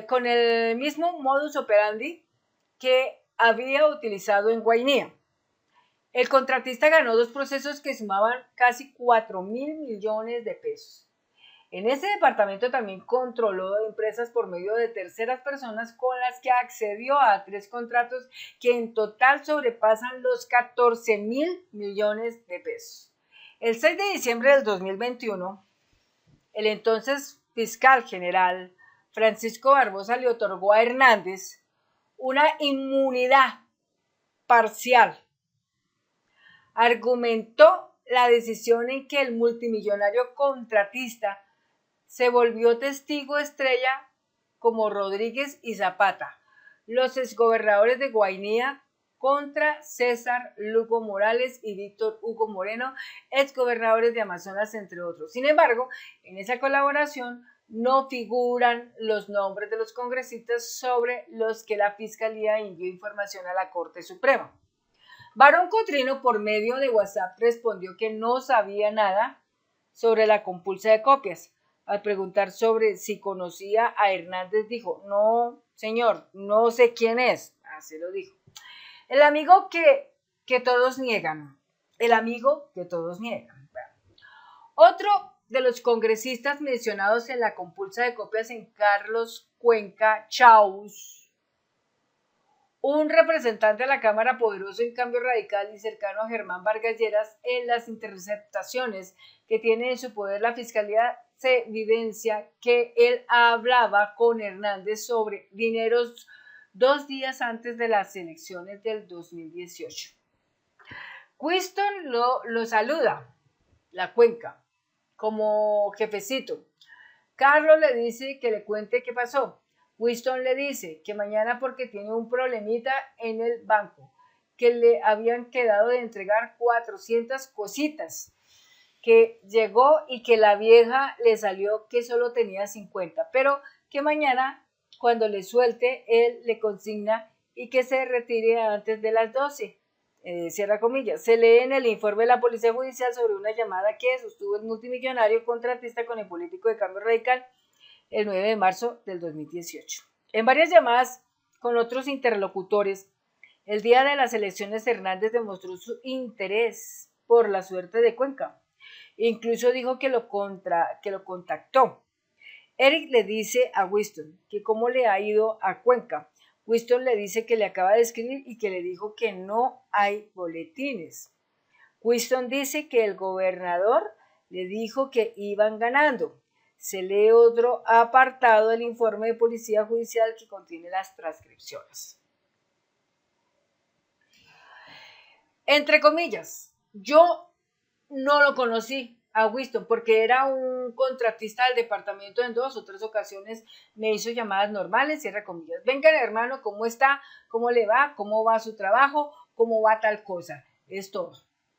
con el mismo modus operandi que había utilizado en Guainía. El contratista ganó dos procesos que sumaban casi 4.000 millones de pesos. En ese departamento también controló empresas por medio de terceras personas con las que accedió a tres contratos que en total sobrepasan los 14.000 millones de pesos. El 6 de diciembre del 2021, el entonces fiscal general Francisco Barbosa le otorgó a Hernández una inmunidad parcial. Argumentó la decisión en que el multimillonario contratista se volvió testigo estrella como Rodríguez y Zapata, los exgobernadores de Guainía, contra César Lugo Morales y Víctor Hugo Moreno, exgobernadores de Amazonas, entre otros. Sin embargo, en esa colaboración no figuran los nombres de los congresistas sobre los que la Fiscalía envió información a la Corte Suprema. Barón Cotrino, por medio de WhatsApp, respondió que no sabía nada sobre la compulsa de copias. Al preguntar sobre si conocía a Hernández, dijo: no, señor, no sé quién es. Así lo dijo. El amigo que todos niegan. El amigo que todos niegan. Otro de los congresistas mencionados en la compulsa de copias en Carlos Cuenca Chaus, un representante de la Cámara poderoso en cambio radical y cercano a Germán Vargas Lleras. En las interceptaciones que tiene en su poder la Fiscalía se evidencia que él hablaba con Hernández sobre dineros 2 días antes de las elecciones del 2018. Winston lo saluda, la Cuenca, como jefecito. Carlos le dice que le cuente qué pasó. Winston le dice que mañana porque tiene un problemita en el banco, que le habían quedado de entregar 400 cositas, que llegó y que la vieja le salió que solo tenía 50, pero que mañana cuando le suelte él le consigna y que se retire antes de las 12. Cierra comillas. Se lee en el informe de la Policía Judicial sobre una llamada que sostuvo el multimillonario contratista con el político de cambio radical el 9 de marzo del 2018. En varias llamadas con otros interlocutores, el día de las elecciones Hernández demostró su interés por la suerte de Cuenca. Incluso dijo que lo contactó. Eric le dice a Winston que cómo le ha ido a Cuenca. Winston le dice que le acaba de escribir y que le dijo que no hay boletines. Winston dice que el gobernador le dijo que iban ganando. Se lee otro apartado del informe de policía judicial que contiene las transcripciones. Entre comillas, yo no lo conocí a Winston porque era un contratista del departamento. En 2 o 3 ocasiones me hizo llamadas normales, cierra comillas. Vengan, hermano, ¿cómo está? ¿Cómo le va? ¿Cómo va su trabajo? ¿Cómo va tal cosa? Es todo.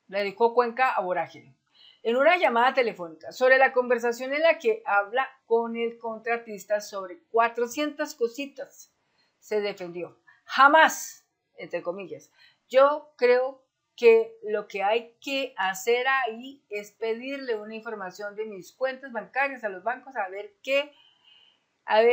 Le dijo Cuenca a Vorágine. En una llamada telefónica sobre la conversación en la que habla con el contratista sobre 400 cositas, se defendió. Jamás, entre comillas, yo creo que lo que hay que hacer ahí es pedirle una información de mis cuentas bancarias a los bancos, a ver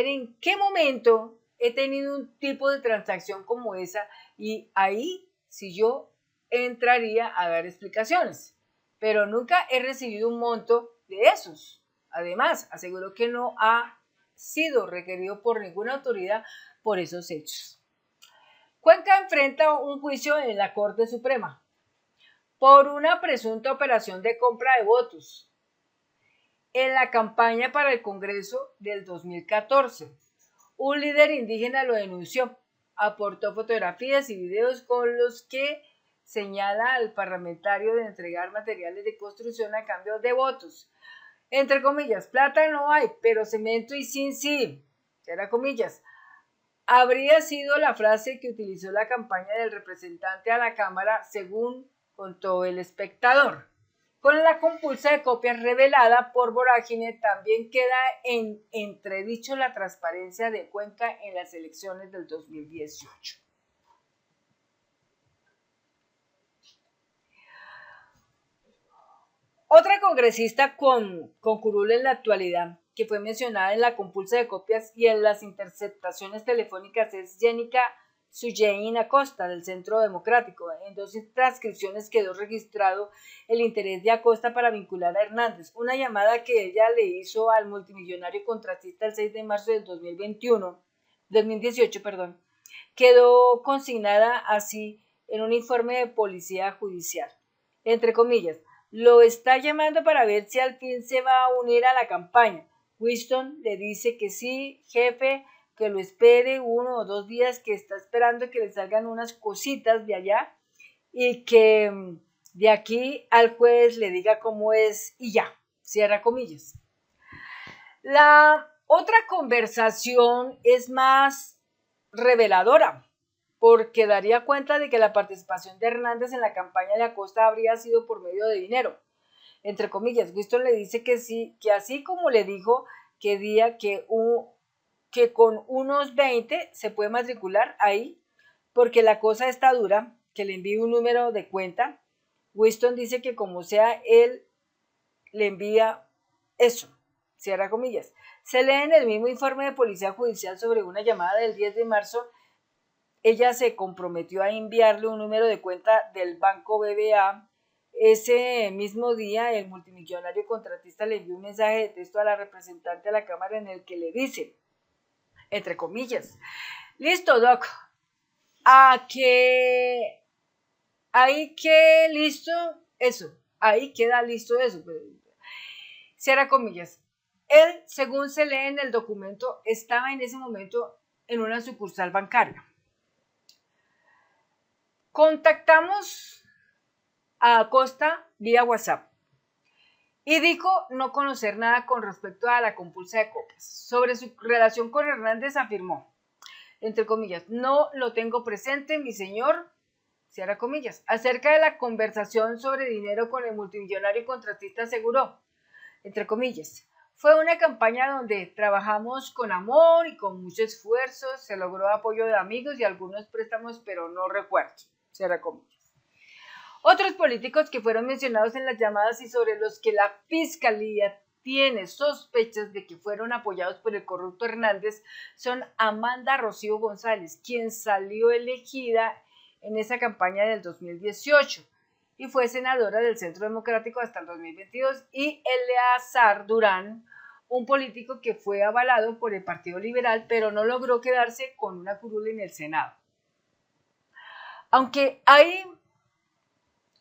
en qué momento he tenido un tipo de transacción como esa, y ahí si yo entraría a dar explicaciones, pero nunca he recibido un monto de esos. Además, aseguró que no ha sido requerido por ninguna autoridad por esos hechos. Cuenca enfrenta un juicio en la Corte Suprema por una presunta operación de compra de votos en la campaña para el Congreso del 2014. Un líder indígena lo denunció, aportó fotografías y videos con los que señala al parlamentario de entregar materiales de construcción a cambio de votos. Entre comillas, plata no hay, pero cemento y zinc sí. Cierra comillas. Habría sido la frase que utilizó la campaña del representante a la Cámara, según contó El Espectador. Con la compulsa de copias revelada por Vorágine, también queda en entredicho la transparencia de Cuenca en las elecciones del 2018. Otra congresista con curul en la actualidad, que fue mencionada en la compulsa de copias y en las interceptaciones telefónicas, es Jenica Suyein Acosta, del Centro Democrático. En 2 transcripciones quedó registrado el interés de Acosta para vincular a Hernández. Una llamada que ella le hizo al multimillonario contratista el 6 de marzo del 2018, quedó consignada así en un informe de policía judicial. Entre comillas, lo está llamando para ver si al fin se va a unir a la campaña. Winston le dice que sí, jefe, que lo espere 1 o 2 días, que está esperando que le salgan unas cositas de allá y que de aquí al juez le diga cómo es y ya, cierra comillas. La otra conversación es más reveladora, porque daría cuenta de que la participación de Hernández en la campaña de Acosta habría sido por medio de dinero. Entre comillas, Winston le dice que sí, que así como le dijo que con unos 20 se puede matricular ahí, porque la cosa está dura, que le envíe un número de cuenta. Winston dice que como sea, él le envía eso, cierra comillas. Se lee en el mismo informe de policía judicial sobre una llamada del 10 de marzo. Ella se comprometió a enviarle un número de cuenta del banco BBA. Ese mismo día, el multimillonario contratista le envió un mensaje de texto a la representante de la Cámara en el que le dice, entre comillas, listo, Doc, ahí que listo eso, ahí queda listo eso. Cierra comillas. Él, según se lee en el documento, estaba en ese momento en una sucursal bancaria. Contactamos a Acosta vía WhatsApp y dijo no conocer nada con respecto a la compulsa de copias. Sobre su relación con Hernández afirmó, entre comillas, no lo tengo presente, mi señor, cierra comillas. Acerca de la conversación sobre dinero con el multimillonario contratista aseguró, entre comillas, fue una campaña donde trabajamos con amor y con mucho esfuerzo, se logró apoyo de amigos y algunos préstamos, pero no recuerdo, cierra comillas. Otros políticos que fueron mencionados en las llamadas y sobre los que la fiscalía tiene sospechas de que fueron apoyados por el corrupto Hernández son Amanda Rocío González, quien salió elegida en esa campaña del 2018 y fue senadora del Centro Democrático hasta el 2022, y Eleazar Durán, un político que fue avalado por el Partido Liberal, pero no logró quedarse con una curul en el Senado. Aunque hay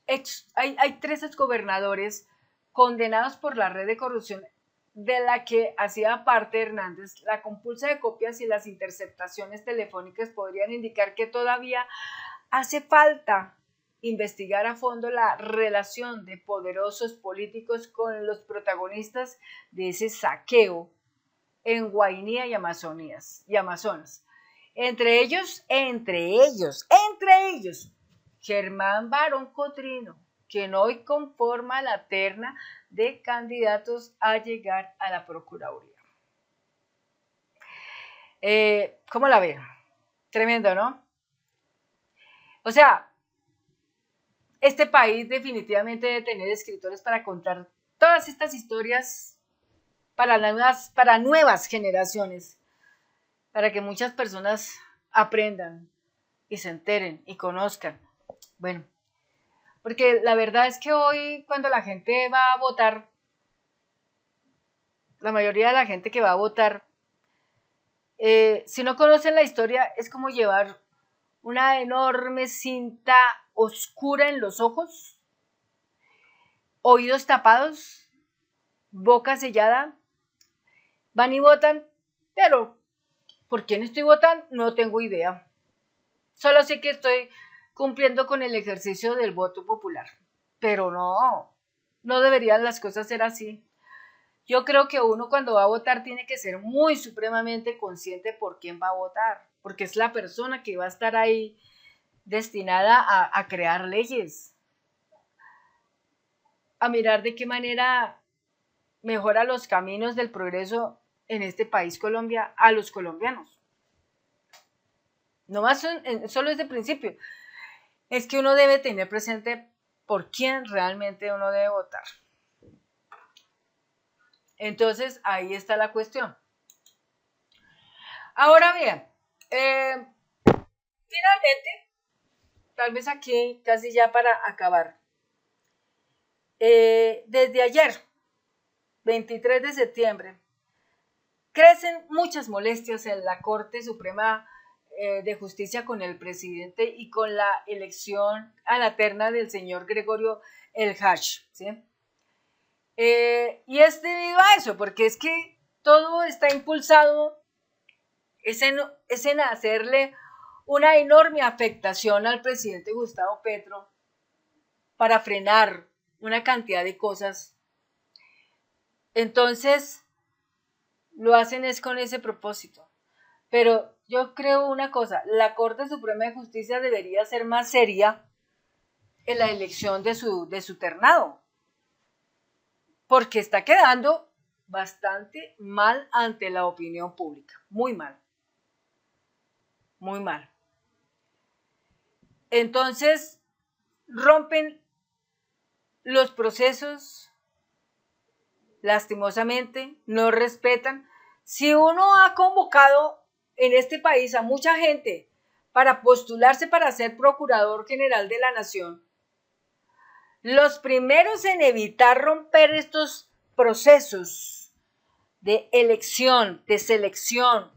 3 exgobernadores condenados por la red de corrupción de la que hacía parte Hernández, la compulsa de copias y las interceptaciones telefónicas podrían indicar que todavía hace falta investigar a fondo la relación de poderosos políticos con los protagonistas de ese saqueo en Guainía y Amazonas. Entre ellos, Germán Barón Cotrino, quien hoy conforma la terna de candidatos a llegar a la Procuraduría. ¿Cómo la ven? Tremendo, ¿no? O sea, este país definitivamente debe tener escritores para contar todas estas historias para nuevas generaciones, para que muchas personas aprendan y se enteren y conozcan. Bueno, porque la verdad es que hoy cuando la gente va a votar, la mayoría de la gente que va a votar, si no conocen la historia, es como llevar una enorme cinta oscura en los ojos, oídos tapados, boca sellada, van y votan, pero ¿por quién estoy votando? No tengo idea. Solo sé que estoy cumpliendo con el ejercicio del voto popular, pero no deberían las cosas ser así. Yo creo que uno cuando va a votar tiene que ser muy supremamente consciente por quién va a votar, porque es la persona que va a estar ahí destinada a crear leyes, a mirar de qué manera mejora los caminos del progreso en este país Colombia a los colombianos. No más solo desde el principio. Es que uno debe tener presente por quién realmente uno debe votar. Entonces, ahí está la cuestión. Ahora bien, finalmente, tal vez aquí casi ya para acabar, desde ayer, 23 de septiembre, crecen muchas molestias en la Corte Suprema de Justicia con el presidente y con la elección a la terna del señor Gregorio El Hach, ¿sí? Y es debido a eso, porque es que todo está impulsado, es en hacerle una enorme afectación al presidente Gustavo Petro para frenar una cantidad de cosas. Entonces, lo hacen es con ese propósito. Pero yo creo una cosa, la Corte Suprema de Justicia debería ser más seria en la elección de su ternado, porque está quedando bastante mal ante la opinión pública, muy mal, muy mal. Entonces, rompen los procesos, lastimosamente, no respetan. Si uno ha convocado en este país a mucha gente para postularse para ser procurador general de la nación, los primeros en evitar romper estos procesos de elección, de selección,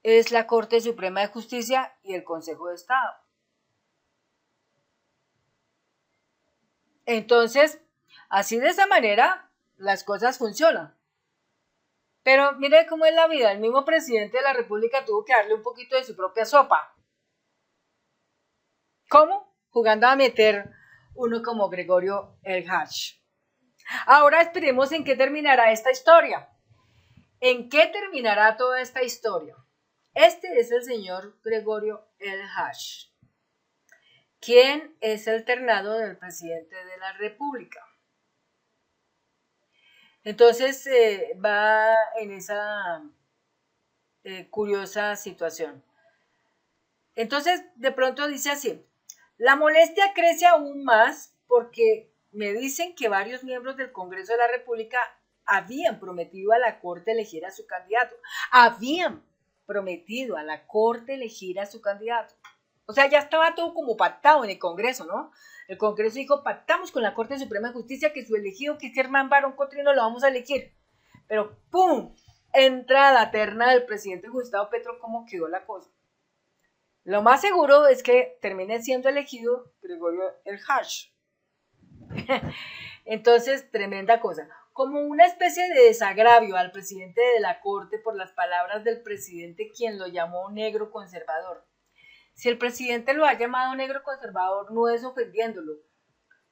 es la Corte Suprema de Justicia y el Consejo de Estado. Entonces, así de esa manera, las cosas funcionan. Pero mire cómo es la vida. El mismo presidente de la República tuvo que darle un poquito de su propia sopa. ¿Cómo? Jugando a meter uno como Gregorio El Hach. Ahora esperemos en qué terminará esta historia. ¿En qué terminará toda esta historia? Este es el señor Gregorio El Hach, quien es el ternado del presidente de la República. Entonces va en esa curiosa situación. Entonces, de pronto dice así, la molestia crece aún más porque me dicen que varios miembros del Congreso de la República habían prometido a la Corte elegir a su candidato. Habían prometido a la Corte elegir a su candidato. O sea, ya estaba todo como pactado en el Congreso, ¿no? El Congreso dijo, pactamos con la Corte Suprema de Justicia que su elegido, que es Germán Barón Cotrino, lo vamos a elegir. Pero ¡pum! Entra a la terna del presidente Gustavo Petro, ¿cómo quedó la cosa? Lo más seguro es que termine siendo elegido Gregorio El Hach. Entonces, tremenda cosa. Como una especie de desagravio al presidente de la Corte por las palabras del presidente, quien lo llamó negro conservador. Si el presidente lo ha llamado negro conservador, no es ofendiéndolo.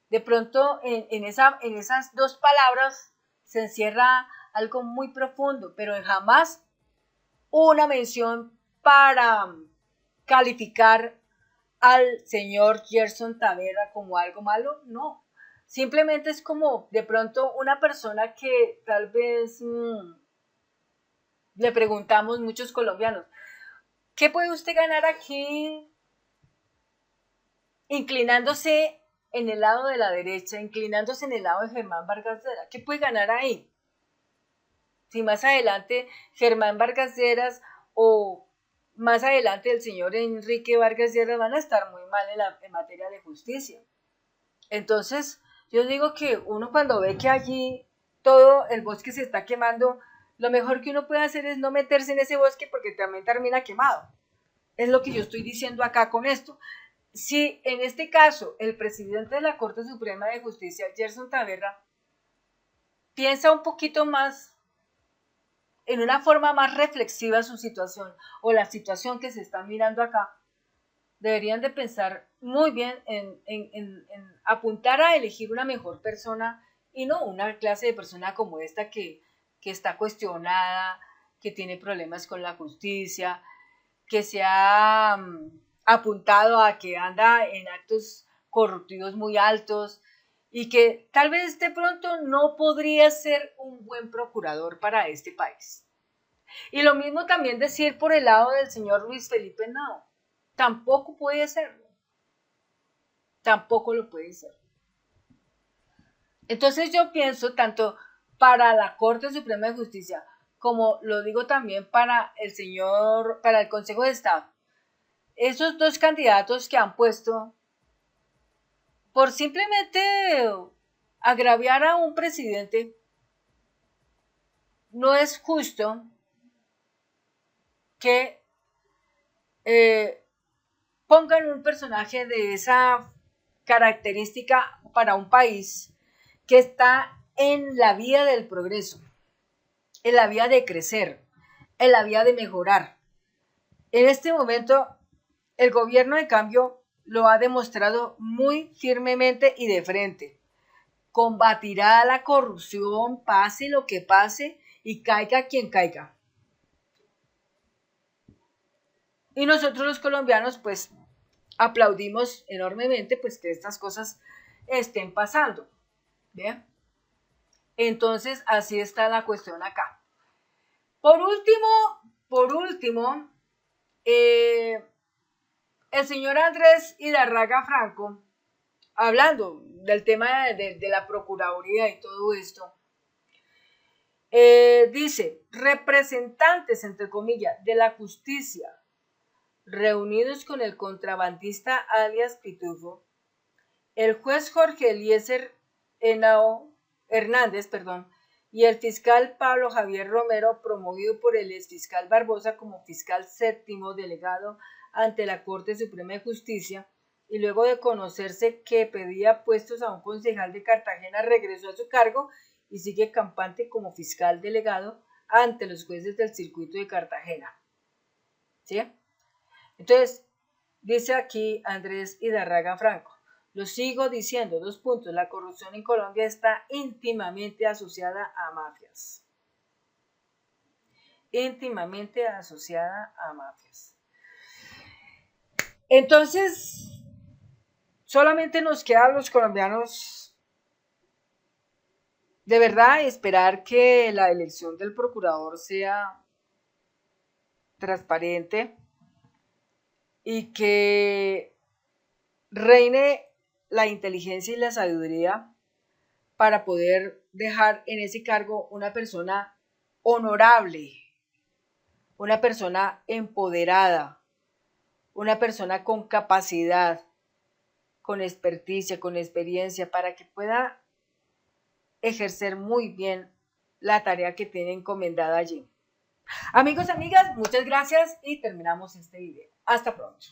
De pronto, en esas dos palabras se encierra algo muy profundo, pero jamás una mención para calificar al señor Gerson Tavera como algo malo, no. Simplemente es como de pronto una persona que tal vez le preguntamos muchos colombianos, ¿qué puede usted ganar aquí inclinándose en el lado de la derecha, inclinándose en el lado de Germán Vargas Lleras? ¿Qué puede ganar ahí? Si más adelante Germán Vargas Lleras o más adelante el señor Enrique Vargas Lleras van a estar muy mal en materia de justicia. Entonces, yo digo que uno cuando ve que allí todo el bosque se está quemando, lo mejor que uno puede hacer es no meterse en ese bosque porque también termina quemado. Es lo que yo estoy diciendo acá con esto. Si en este caso el presidente de la Corte Suprema de Justicia, Gerson Tavera, piensa un poquito más, en una forma más reflexiva su situación o la situación que se está mirando acá, deberían de pensar muy bien en apuntar a elegir una mejor persona y no una clase de persona como esta que está cuestionada, que tiene problemas con la justicia, que se ha apuntado a que anda en actos corruptivos muy altos y que tal vez de pronto no podría ser un buen procurador para este país. Y lo mismo también decir por el lado del señor Luis Felipe Henao. Tampoco puede serlo. Tampoco lo puede ser. Entonces yo pienso tanto para la Corte Suprema de Justicia como lo digo también para para el Consejo de Estado, esos dos candidatos que han puesto por simplemente agraviar a un presidente, no es justo que pongan un personaje de esa característica para un país que está en la vía del progreso, en la vía de crecer, en la vía de mejorar. En este momento, el gobierno de cambio lo ha demostrado muy firmemente y de frente. Combatirá la corrupción, pase lo que pase y caiga quien caiga. Y nosotros los colombianos, pues, aplaudimos enormemente, pues, que estas cosas estén pasando. ¿Bien? Entonces, así está la cuestión acá. Por último, el señor Andrés Hidarraga Franco, hablando del tema de la Procuraduría y todo esto, dice, representantes, entre comillas, de la justicia, reunidos con el contrabandista alias Pitufo, el juez Jorge Eliezer Henao Hernández, y el fiscal Pablo Javier Romero, promovido por el exfiscal Barbosa como fiscal séptimo delegado ante la Corte Suprema de Justicia, y luego de conocerse que pedía puestos a un concejal de Cartagena, regresó a su cargo y sigue campante como fiscal delegado ante los jueces del circuito de Cartagena. ¿Sí? Entonces, dice aquí Andrés Hidarraga Franco, lo sigo diciendo, dos puntos, la corrupción en Colombia está íntimamente asociada a mafias. Íntimamente asociada a mafias. Entonces, solamente nos queda a los colombianos de verdad esperar que la elección del procurador sea transparente y que reine la inteligencia y la sabiduría para poder dejar en ese cargo una persona honorable, una persona empoderada, una persona con capacidad, con experticia, con experiencia, para que pueda ejercer muy bien la tarea que tiene encomendada allí. Amigos, amigas, muchas gracias y terminamos este video. Hasta pronto.